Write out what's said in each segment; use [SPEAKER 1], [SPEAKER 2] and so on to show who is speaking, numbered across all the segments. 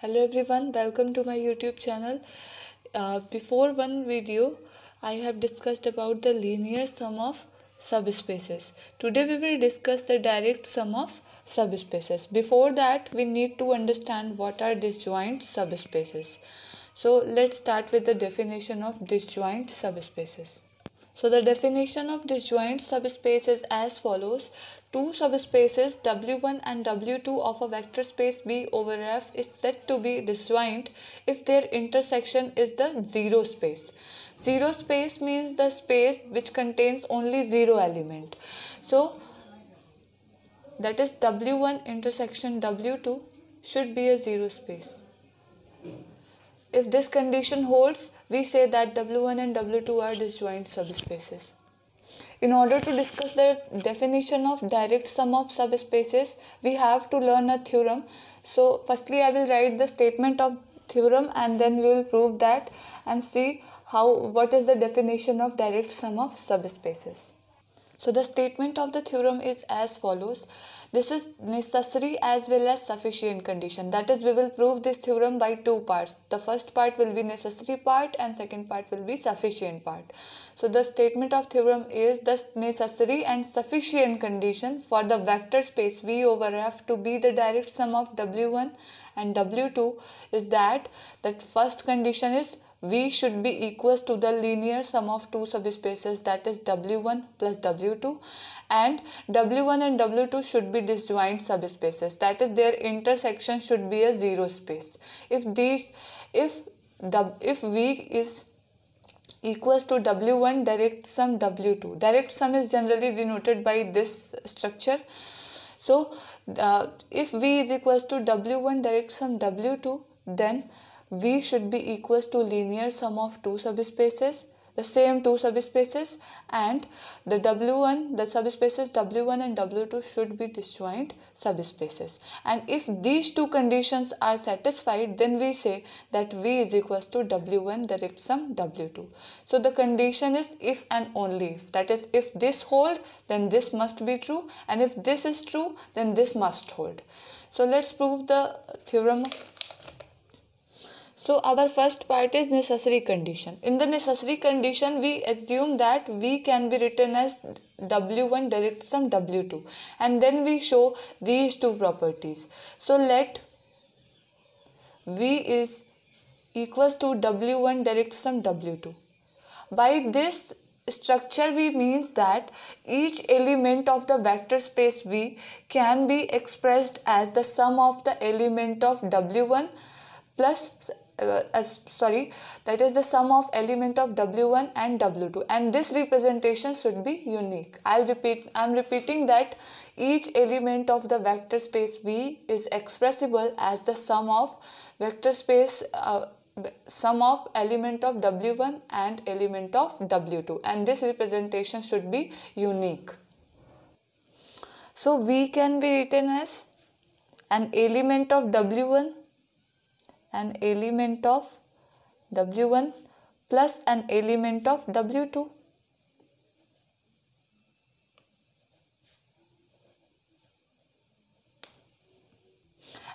[SPEAKER 1] Hello everyone, welcome to my YouTube channel. Before one video, I have discussed about the linear sum of subspaces. Today we will discuss the direct sum of subspaces. Before that, we need to understand what are disjoint subspaces. So let's start with the definition of disjoint subspaces. So the definition of disjoint subspace is as follows. Two subspaces W1 and W2 of a vector space V over F is said to be disjoint if their intersection is the zero space. Zero space means the space which contains only zero element. So that is W1 intersection W2 should be a zero space. If this condition holds, we say that W1 and W2 are disjoint subspaces. In order to discuss the definition of direct sum of subspaces, we have to learn a theorem. So firstly I will write the statement of theorem and then we will prove that and see what is the definition of direct sum of subspaces. So the statement of the theorem is as follows. This is necessary as well as sufficient condition. That is, we will prove this theorem by two parts. The first part will be necessary part and second part will be sufficient part. So the statement of theorem is the necessary and sufficient condition for the vector space V over F to be the direct sum of W1 and W2 is that first condition is V should be equals to the linear sum of two subspaces, that is W1 plus W2, and W1 and W2 should be disjoint subspaces, that is their intersection should be a zero space. If V is equals to W1 direct sum W2, direct sum is generally denoted by this structure. So if V is equals to W1 direct sum W2, then V should be equals to linear sum of two subspaces, the same two subspaces, and the subspaces W1 and W2 should be disjoint subspaces. And if these two conditions are satisfied, then we say that V is equals to W1 direct sum W2. So the condition is if and only if. That is, if this hold, then this must be true, and if this is true, then this must hold. So let's prove the theorem. So our first part is necessary condition. In the necessary condition, we assume that V can be written as W1 direct sum W2, and then we show these two properties. So let V is equals to W1 direct sum W2. By this structure, we means that each element of the vector space V can be expressed as the sum of the element of W1 plus that is the sum of element of W1 and W2, and this representation should be unique. I'm repeating that each element of the vector space V is expressible as the sum of vector space sum of element of W1 and element of W2, and this representation should be unique. So V can be written as an element of W1 an element of W1 plus an element of W2.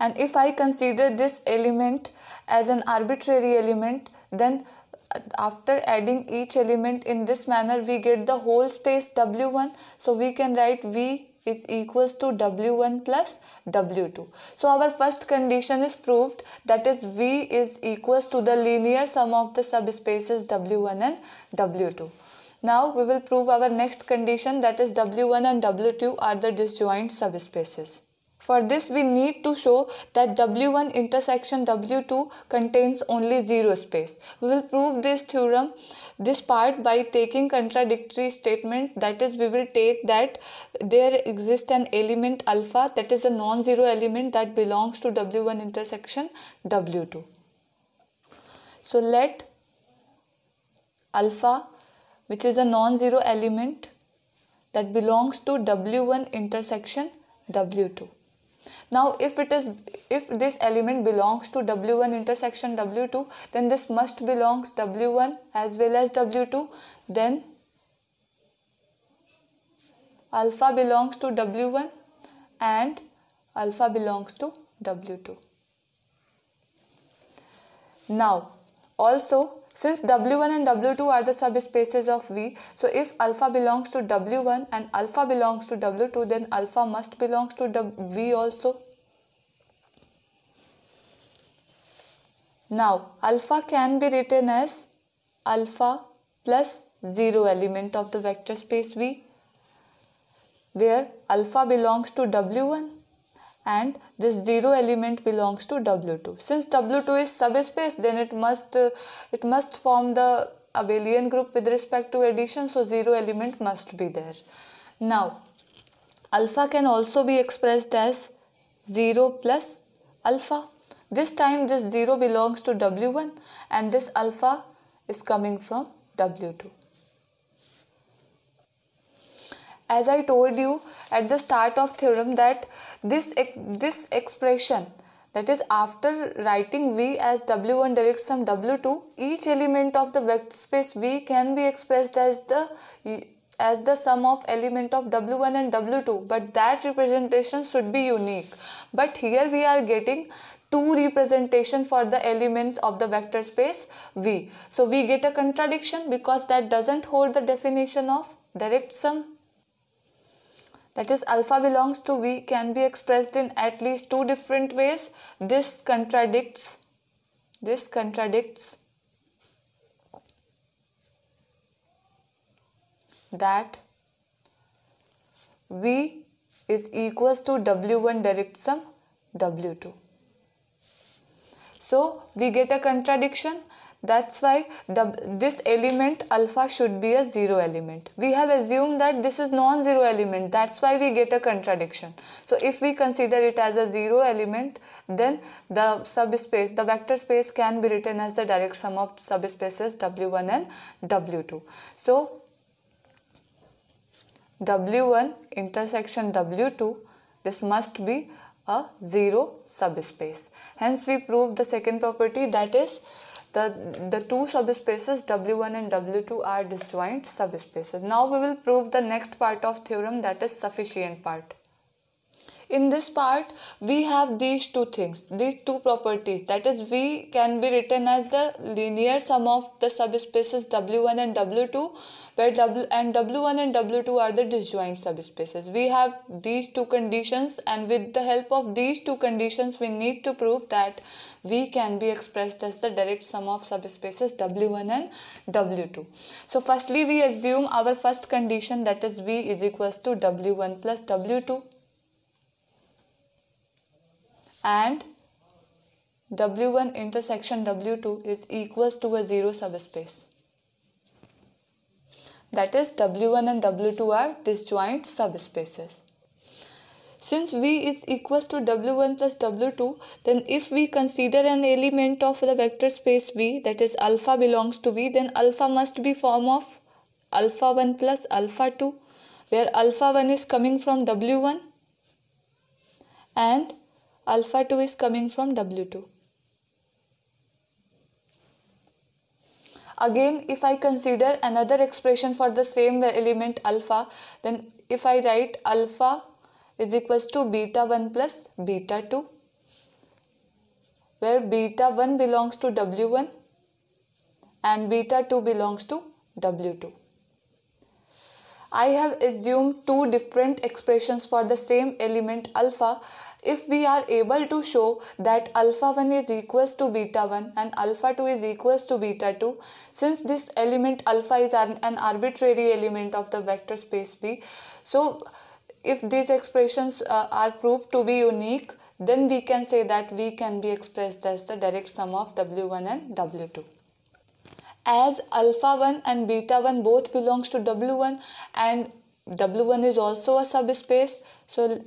[SPEAKER 1] And if I consider this element as an arbitrary element, then after adding each element in this manner, we get the whole space W1. So we can write V is equals to W1 plus W2. So our first condition is proved, that is V is equals to the linear sum of the subspaces W1 and W2. Now we will prove our next condition, that is W1 and W2 are the disjoint subspaces. For this, we need to show that W1 intersection W2 contains only zero space. We will prove this theorem, this part, by taking contradictory statement. That is, we will take that there exists an element alpha, that is a non-zero element that belongs to W1 intersection W2. So let alpha, which is a non-zero element that belongs to W1 intersection W2. Now if this element belongs to W1 intersection W2, then this must belongs W1 as well as W2. Then alpha belongs to W1 and alpha belongs to W2. Now, also, since W1 and W2 are the subspaces of V, so if alpha belongs to W1 and alpha belongs to W2, then alpha must belongs to V also. Now, alpha can be written as alpha plus 0 element of the vector space V, where alpha belongs to W1 and this 0 element belongs to W2. Since W2 is subspace, then it must form the abelian group with respect to addition, so 0 element must be there. Now, alpha can also be expressed as 0 plus alpha. This time this 0 belongs to W1 and this alpha is coming from W2. As I told you at the start of theorem that this expression, that is after writing V as W1 direct sum W2, each element of the vector space V can be expressed as the sum of element of W1 and W2, but that representation should be unique. But here we are getting two representation for the elements of the vector space V. So we get a contradiction because that doesn't hold the definition of direct sum. That is, alpha belongs to V can be expressed in at least two different ways. This contradicts that V is equals to W1 direct sum W2. So we get a contradiction. That's why this element alpha should be a 0 element. We have assumed that this is non-zero element. That's why we get a contradiction. So if we consider it as a 0 element, then the subspace, the vector space can be written as the direct sum of subspaces W1 and W2. So W1 intersection W2, this must be a 0 subspace. Hence we prove the second property, that is the two subspaces W1 and W2 are disjoint subspaces. Now we will prove the next part of theorem, that is sufficient part. In this part we have these two things, these two properties, that is V can be written as the linear sum of the subspaces W1 and W2, where W1 and W2 are the disjoint subspaces. We have these two conditions, and with the help of these two conditions we need to prove that V can be expressed as the direct sum of subspaces W1 and W2. So firstly we assume our first condition, that is V is equals to W1 plus W2, and W1 intersection W2 is equals to a 0 subspace. That is, W1 and W2 are disjoint subspaces. Since V is equals to W1 plus W2, then if we consider an element of the vector space V, that is alpha belongs to V, then alpha must be form of alpha 1 plus alpha 2, where alpha 1 is coming from W1 and alpha 2 is coming from W2. Again, if I consider another expression for the same element alpha, then if I write alpha is equals to beta 1 plus beta 2, where beta 1 belongs to W1 and beta 2 belongs to W2. I have assumed two different expressions for the same element alpha. If we are able to show that alpha 1 is equals to beta 1 and alpha 2 is equals to beta 2, since this element alpha is an arbitrary element of the vector space V, so if these expressions are proved to be unique, then we can say that V can be expressed as the direct sum of W1 and W2. As alpha 1 and beta 1 both belongs to W1 and W1 is also a subspace, so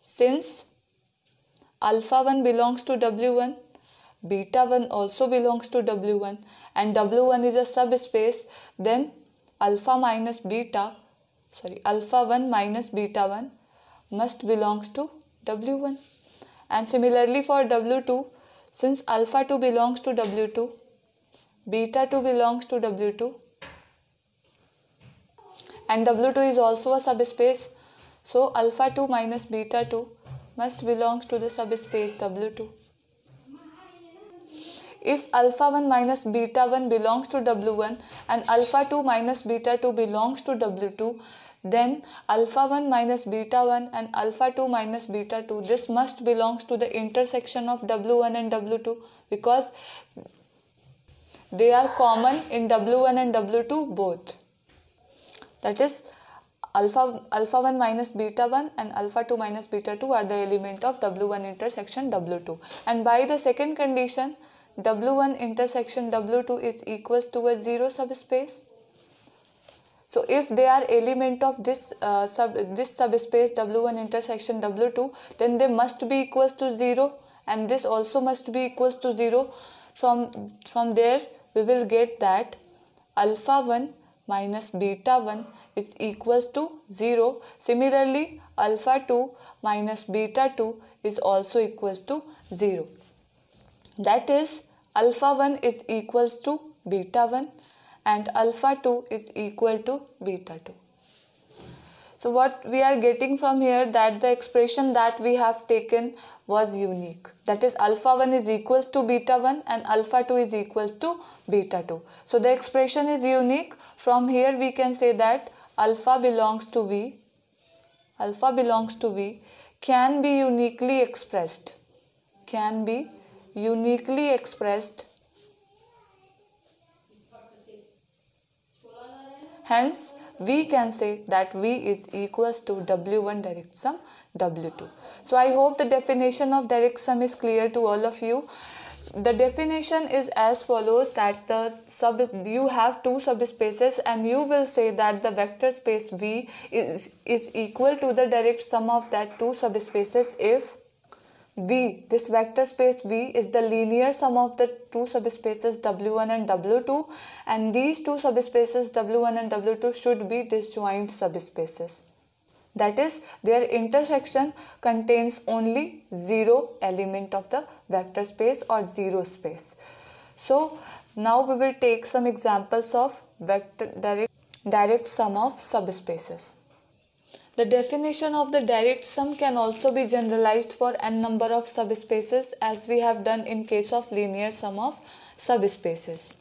[SPEAKER 1] since alpha 1 belongs to W1, beta 1 also belongs to W1 and W1 is a subspace, then alpha 1 minus beta 1 must belongs to W1. And similarly for W2, since alpha 2 belongs to W2, beta 2 belongs to W2 and W2 is also a subspace, so alpha 2 minus beta 2 must belongs to the subspace W2. if alpha 1 minus beta 1 belongs to W1 and alpha 2 minus beta 2 belongs to W2, then alpha 1 minus beta 1 and alpha 2 minus beta 2, this must belongs to the intersection of W1 and W2 because they are common in W1 and W2 both. That is, alpha 1 minus beta 1 and alpha 2 minus beta 2 are the element of W1 intersection W2. And by the second condition, W1 intersection W2 is equals to a zero subspace. So if they are element of this subspace W1 intersection W2, then they must be equals to 0, and this also must be equals to 0. From there we will get that alpha 1 minus beta 1 is equals to 0. Similarly, alpha 2 minus beta 2 is also equals to 0. That is, alpha 1 is equals to beta 1 and alpha 2 is equal to beta 2. So what we are getting from here, that the expression that we have taken was unique. That is, alpha 1 is equals to beta 1 and alpha 2 is equals to beta 2. So the expression is unique. From here we can say that alpha belongs to V can be uniquely expressed. Hence, we can say that V is equals to W1 direct sum W2. So I hope the definition of direct sum is clear to all of you. The definition is as follows, that you have two subspaces and you will say that the vector space V is equal to the direct sum of that two subspaces if V, this vector space V, is the linear sum of the two subspaces W1 and W2, and these two subspaces W1 and W2 should be disjoint subspaces. That is, their intersection contains only zero element of the vector space or zero space. So now we will take some examples of direct sum of subspaces. The definition of the direct sum can also be generalized for n number of subspaces, as we have done in case of linear sum of subspaces.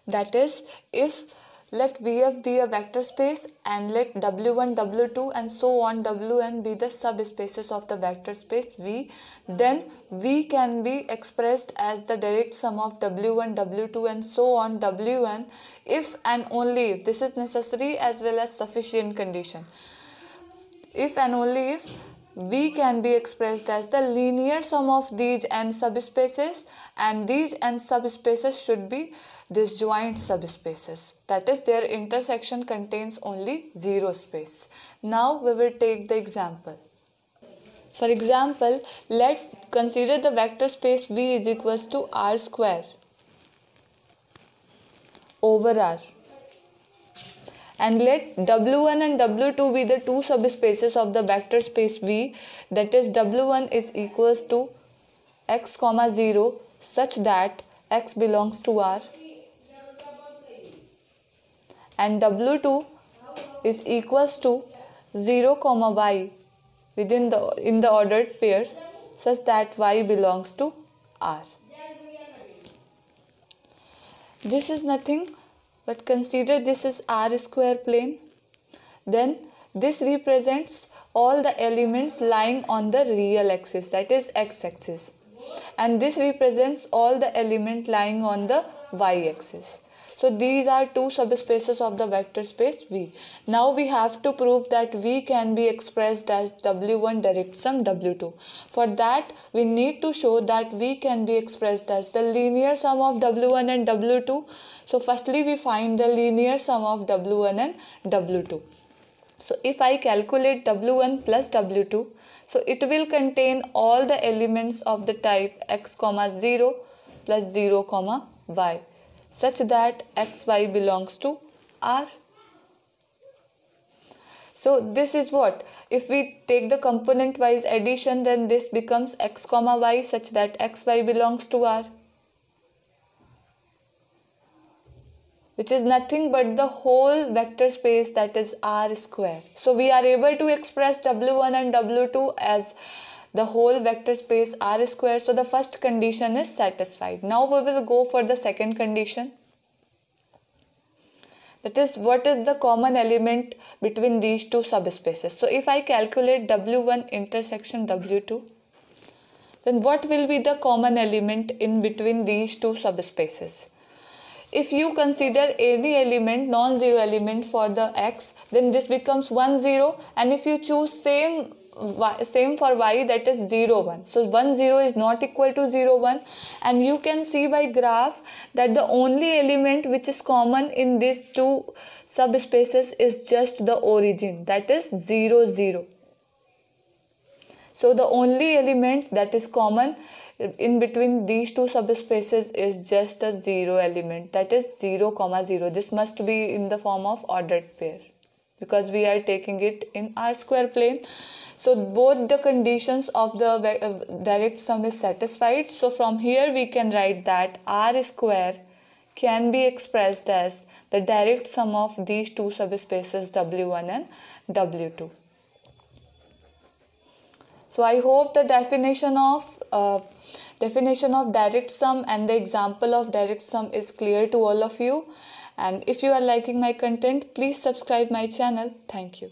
[SPEAKER 1] That is, if let Vf be a vector space and let W1, W2 and so on Wn be the subspaces of the vector space V, then V can be expressed as the direct sum of W1, W2 and so on Wn if and only if, this is necessary as well as sufficient condition, if and only if V can be expressed as the linear sum of these n subspaces, and these n subspaces should be disjoint subspaces. That is, their intersection contains only zero space. Now we will take the example. For example, let's consider the vector space V is equals to R square over R. And let W1 and W2 be the two subspaces of the vector space V. That is, W1 is equals to x, 0 such that x belongs to R, and W2 is equals to 0, y in the ordered pair such that y belongs to R. This is nothing but consider this is R square plane. Then this represents all the elements lying on the real axis, that is x axis, and this represents all the elements lying on the y axis. So these are two subspaces of the vector space V. Now we have to prove that V can be expressed as W1 direct sum W2. For that we need to show that V can be expressed as the linear sum of W1 and W2. So firstly we find the linear sum of W1 and W2. So if I calculate W1 plus W2, so it will contain all the elements of the type x, 0 plus 0, y such that xy belongs to R. So this is what? If we take the component wise addition, then this becomes x, y such that xy belongs to R, which is nothing but the whole vector space, that is R square. So we are able to express W1 and W2 as the whole vector space R square. So the first condition is satisfied. Now we will go for the second condition. That is, what is the common element between these two subspaces? So if I calculate W1 intersection W2, then what will be the common element in between these two subspaces? If you consider any element, non-zero element for the x, then this becomes 1, 0, and if you choose same for y, that is 0, 1. So 1, 0 is not equal to 0, 1, and you can see by graph that the only element which is common in these two subspaces is just the origin, that is 0, 0. So the only element that is common in between these two subspaces is just a 0 element, that is 0, 0. This must be in the form of ordered pair because we are taking it in R square plane. So both the conditions of the direct sum is satisfied. So from here we can write that R square can be expressed as the direct sum of these two subspaces W1 and W2. So I hope the definition of direct sum and the example of direct sum is clear to all of you. And if you are liking my content, please subscribe my channel. Thank you.